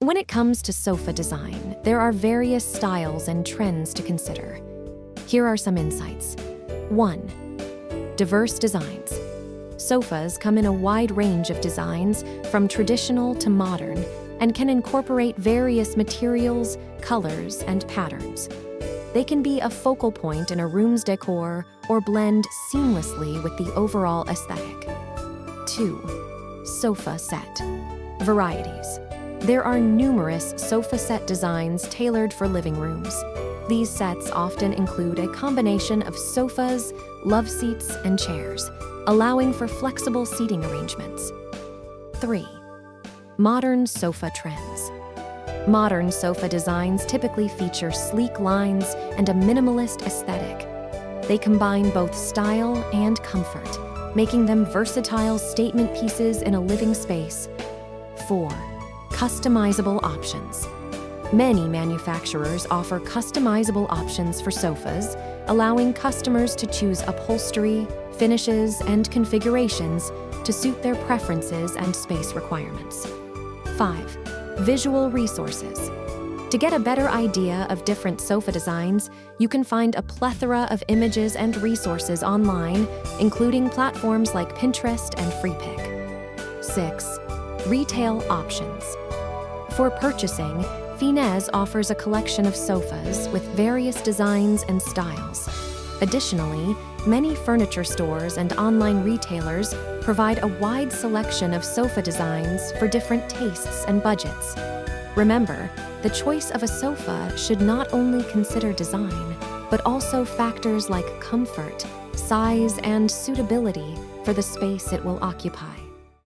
When it comes to sofa design, there are various styles and trends to consider. Here are some insights. 1. Diverse designs. Sofas come in a wide range of designs, from traditional to modern, and can incorporate various materials, colors, and patterns. They can be a focal point in a room's decor or blend seamlessly with the overall aesthetic. 2. Sofa set. Varieties. There are numerous sofa set designs tailored for living rooms. These sets often include a combination of sofas, love seats, and chairs, allowing for flexible seating arrangements. 3. Modern sofa trends. Modern sofa designs typically feature sleek lines and a minimalist aesthetic. They combine both style and comfort, making them versatile statement pieces in a living space. 4. Customizable options. Many manufacturers offer customizable options for sofas, allowing customers to choose upholstery, finishes, and configurations to suit their preferences and space requirements. 5. Visual resources. To get a better idea of different sofa designs, you can find a plethora of images and resources online, including platforms like Pinterest and Freepik. 6. Retail options. For purchasing, DINESH offers a collection of sofas with various designs and styles. Additionally, many furniture stores and online retailers provide a wide selection of sofa designs for different tastes and budgets. Remember, the choice of a sofa should not only consider design, but also factors like comfort, size, and suitability for the space it will occupy.